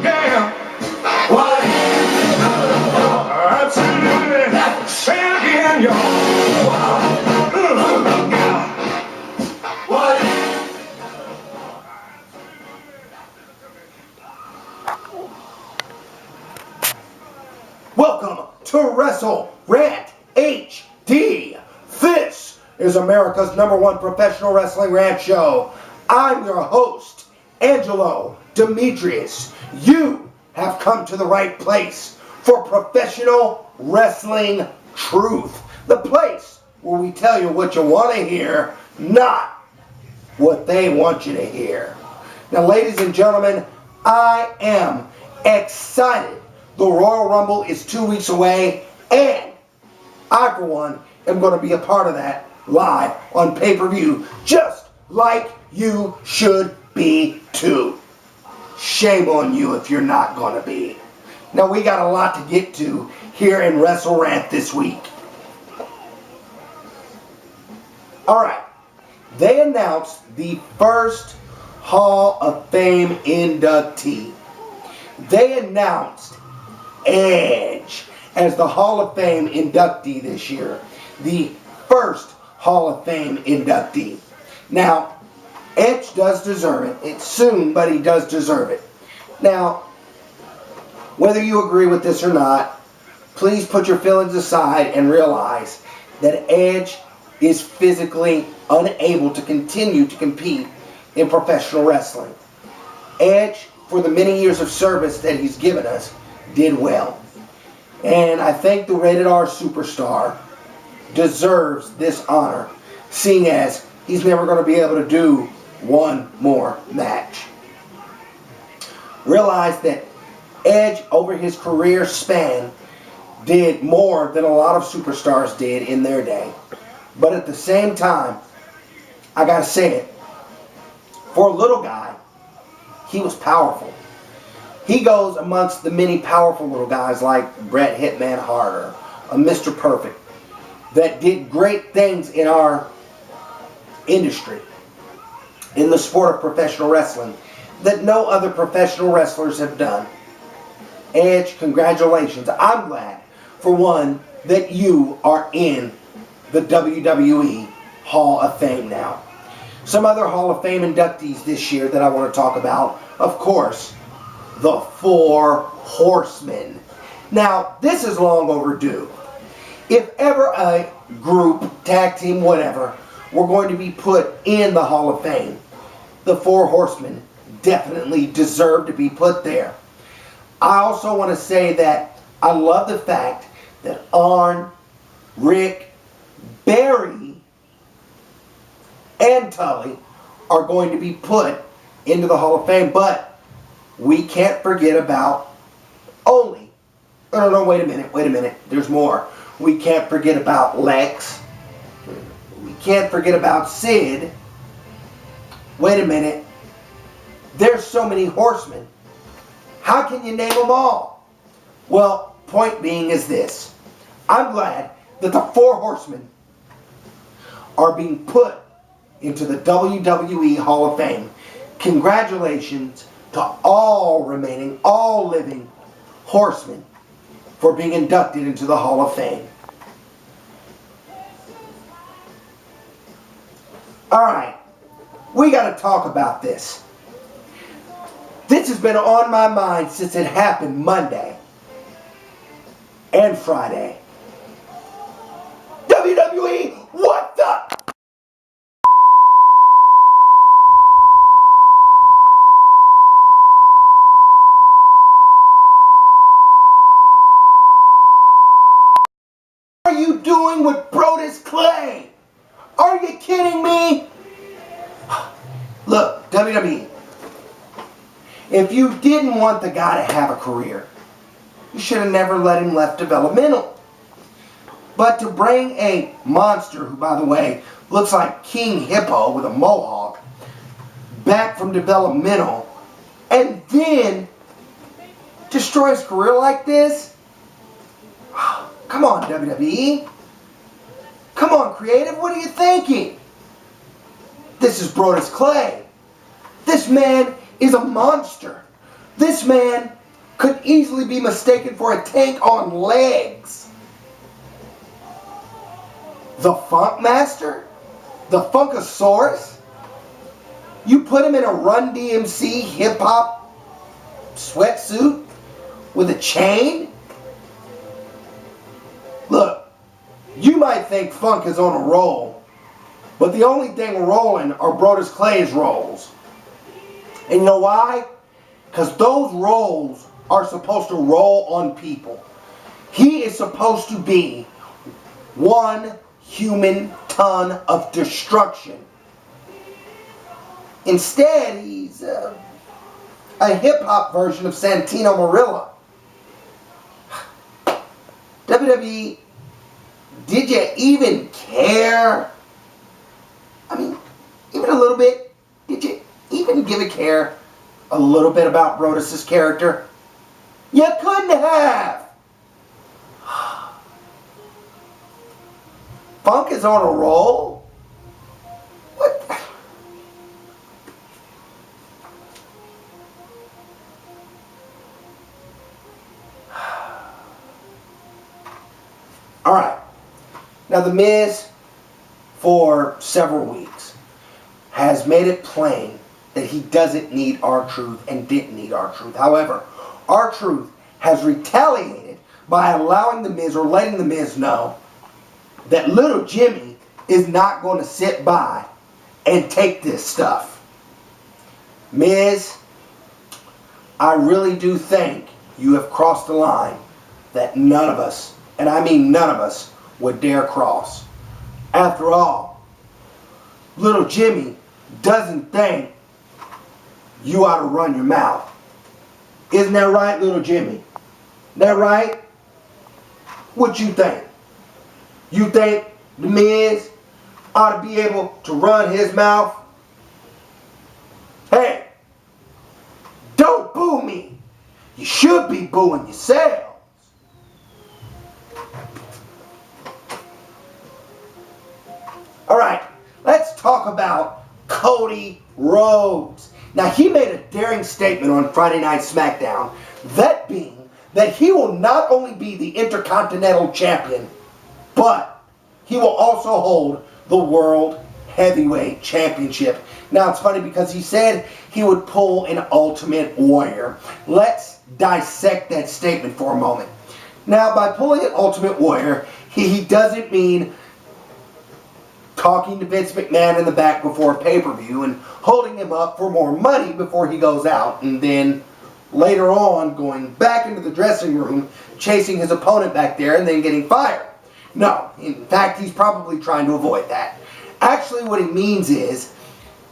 Yeah. What? Absolutely. Say it again, y'all. What? Welcome to WRESTLERANT HD. This is America's #1 professional wrestling rant show. I'm your host, Angelo Demetrius. You have come to the right place for professional wrestling truth. The place where we tell you what you want to hear, not what they want you to hear. Now, ladies and gentlemen, I am excited. The Royal Rumble is 2 weeks away, and I, for one, am going to be a part of that live on pay-per-view, just like you should be too. Shame on you if you're not going to be. Now, we got a lot to get to here in WRESTLERANT this week. Alright, they announced the first Hall of Fame inductee. They announced Edge as the Hall of Fame inductee this year. The first Hall of Fame inductee. Now, Edge does deserve it. It's soon, but he does deserve it. Now, whether you agree with this or not, please put your feelings aside and realize that Edge is physically unable to continue to compete in professional wrestling. Edge, for the many years of service that he's given us, did well. And I think the Rated R superstar deserves this honor, seeing as he's never going to be able to do one more match. Realize that Edge, over his career span, did more than a lot of superstars did in their day. But at the same time, I gotta say it, for a little guy, he was powerful. He goes amongst the many powerful little guys like Bret Hitman Hart or a Mr. Perfect that did great things in our industry, in the sport of professional wrestling, that no other professional wrestlers have done. Edge, congratulations. I'm glad, for one, that you are in the WWE Hall of Fame now. Some other Hall of Fame inductees this year that I want to talk about, of course, the 4 Horsemen. Now, this is long overdue. If ever a group, tag team, whatever, were going to be put in the Hall of Fame, the 4 Horsemen definitely deserve to be put there. I also want to say that I love the fact that Arn, Rick, Barry, and Tully are going to be put into the Hall of Fame, but we can't forget about wait a minute, there's more. We can't forget about Lex. We can't forget about Sid. Wait a minute, there's so many horsemen. How can you name them all? Well, point being is this. I'm glad that the 4 Horsemen are being put into the WWE Hall of Fame. Congratulations to all living horsemen for being inducted into the Hall of Fame. Alright, we got to talk about this. This has been on my mind since it happened Monday and Friday. WWE, what the? What are you doing with Brodus Clay? Are you kidding me? Look, WWE, if you didn't want the guy to have a career, you should have never let him left developmental. But to bring a monster, who, by the way, looks like King Hippo with a mohawk, back from developmental, and then destroy his career like this? Come on, WWE. Come on, creative. What are you thinking? This is Brodus Clay. This man is a monster. This man could easily be mistaken for a tank on legs. The Funk Master? The Funkasaurus? You put him in a Run DMC hip-hop sweatsuit with a chain? Look, you might think Funk is on a roll, but the only thing rolling are Brodus Clay's rolls. And you know why? Because those rolls are supposed to roll on people. He is supposed to be 1 human ton of destruction. Instead, he's a hip-hop version of Santino Marella. WWE, did you even care? I mean, even a little bit. Did you even give a care a little bit about Brodus' character? You couldn't have. Funk is on a roll? What? All right. Now, The Miz, for several weeks, has made it plain that he doesn't need R-Truth and didn't need R-Truth. However, R-Truth has retaliated by allowing The Miz, or letting The Miz know, that little Jimmy is not going to sit by and take this stuff. Miz, I really do think you have crossed the line that none of us, and I mean none of us, would dare cross. After all, little Jimmy doesn't think you ought to run your mouth. Isn't that right, little Jimmy? That right? What you think? You think The Miz ought to be able to run his mouth? Hey, don't boo me. You should be booing yourselves. All right, let's talk about Cody Rhodes. Now, he made a daring statement on Friday Night SmackDown, that being that he will not only be the Intercontinental Champion, but he will also hold the World Heavyweight Championship. Now, it's funny because he said he would pull an Ultimate Warrior. Let's dissect that statement for a moment. Now, by pulling an Ultimate Warrior, he doesn't mean talking to Vince McMahon in the back before a pay-per-view and holding him up for more money before he goes out, and then later on going back into the dressing room, chasing his opponent back there, and then getting fired. No, in fact, he's probably trying to avoid that. Actually, what he means is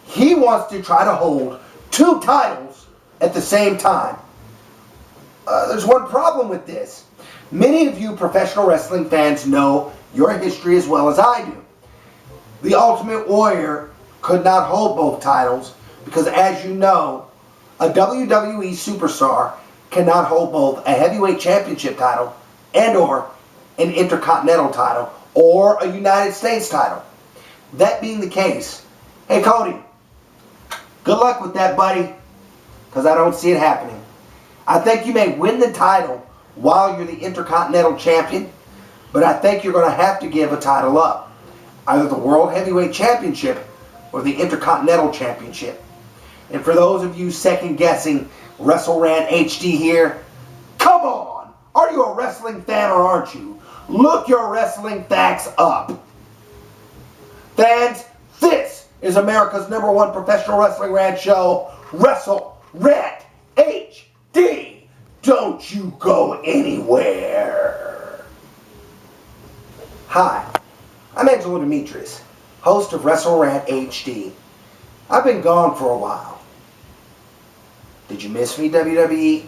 he wants to try to hold 2 titles at the same time. There's one problem with this. Many of you professional wrestling fans know your history as well as I do. The Ultimate Warrior could not hold both titles because, as you know, a WWE superstar cannot hold both a heavyweight championship title and or an Intercontinental title or a United States title. That being the case, hey Cody, good luck with that, buddy, because I don't see it happening. I think you may win the title while you're the Intercontinental Champion, but I think you're going to have to give a title up. Either the World Heavyweight Championship or the Intercontinental Championship. And for those of you second-guessing WrestleRant HD here, come on! Are you a wrestling fan or aren't you? Look your wrestling facts up. Fans, this is America's #1 professional wrestling rant show, WrestleRant HD. Don't you go anywhere. Hi, I'm Angelo Demetrius, host of WrestleRant HD. I've been gone for a while. Did you miss me, WWE?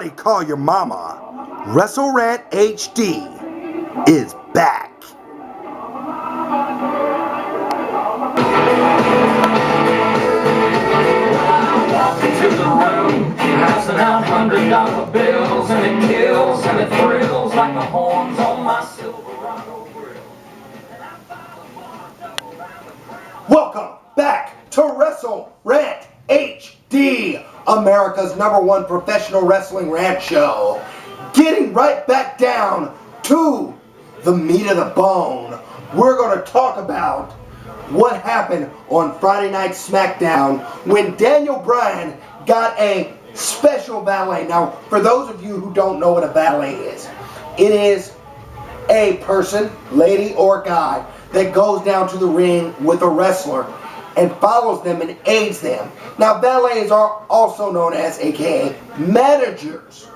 Somebody call your mama. WrestleRant HD is back. To the room, passing out $100 bills, and it kills and it thrills like the horns on my Silverado grill. Welcome back to WrestleRant HD, America's #1 professional wrestling rant show. Getting right back down to the meat of the bone, we're going to talk about what happened on Friday Night SmackDown when Daniel Bryan got a special valet. Now, for those of you who don't know what a valet is, it is a person, lady or guy, that goes down to the ring with a wrestler and follows them and aids them. Now, valets are also known as, aka, managers,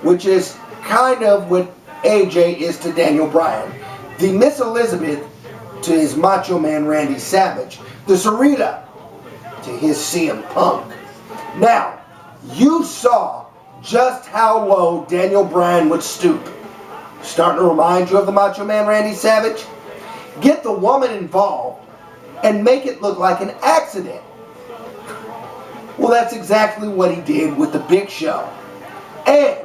which is kind of what AJ is to Daniel Bryan. The Miss Elizabeth to his Macho Man Randy Savage. The Sarita to his CM Punk. Now, you saw just how low Daniel Bryan would stoop. Starting to remind you of the Macho Man Randy Savage? Get the woman involved and make it look like an accident. Well, that's exactly what he did with the Big Show. And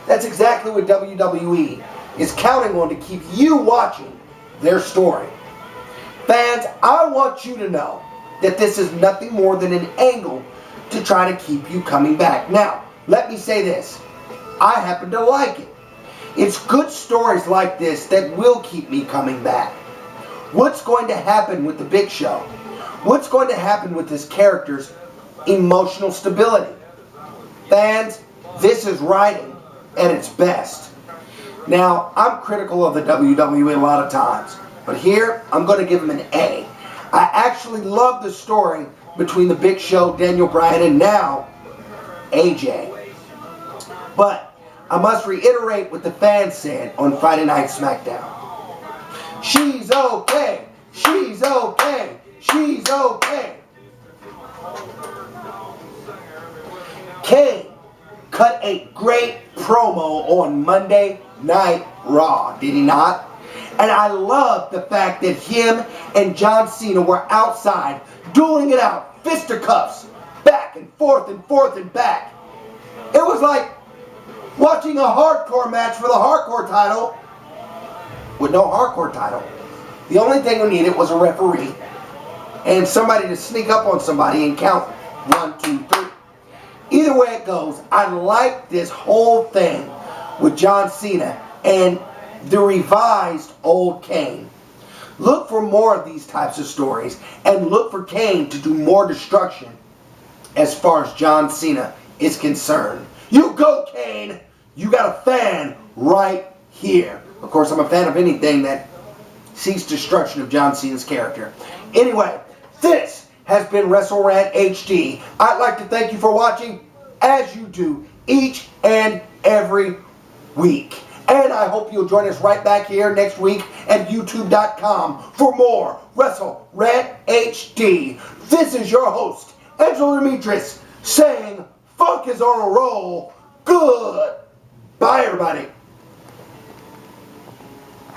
that's exactly what WWE is counting on to keep you watching their story. Fans, I want you to know that this is nothing more than an angle to try to keep you coming back. Now, let me say this. I happen to like it. It's good stories like this that will keep me coming back. What's going to happen with the Big Show? What's going to happen with this character's emotional stability? Fans, this is writing at its best. Now, I'm critical of the WWE a lot of times, but here, I'm going to give them an A. I actually love the story between the Big Show, Daniel Bryan, and now AJ. But I must reiterate what the fans said on Friday Night SmackDown. She's okay. She's okay. She's okay. Kane cut a great promo on Monday Night Raw, did he not? And I love the fact that him and John Cena were outside dueling it out, fisticuffs, back and forth and back. It was like watching a hardcore match for the hardcore title with no hardcore title. The only thing we needed was a referee and somebody to sneak up on somebody and count 1, 2, 3. Either way it goes, I like this whole thing with John Cena and the revised old Kane. Look for more of these types of stories and look for Kane to do more destruction as far as John Cena is concerned. You go, Kane! You got a fan right here. Of course, I'm a fan of anything that seeks destruction of John Cena's character. Anyway, this has been WrestleRant HD. I'd like to thank you for watching, as you do each and every week. And I hope you'll join us right back here next week at youtube.com for more WrestleRant HD. This is your host, Angelo Demetrius, saying funk is on a roll. Good. Bye, everybody.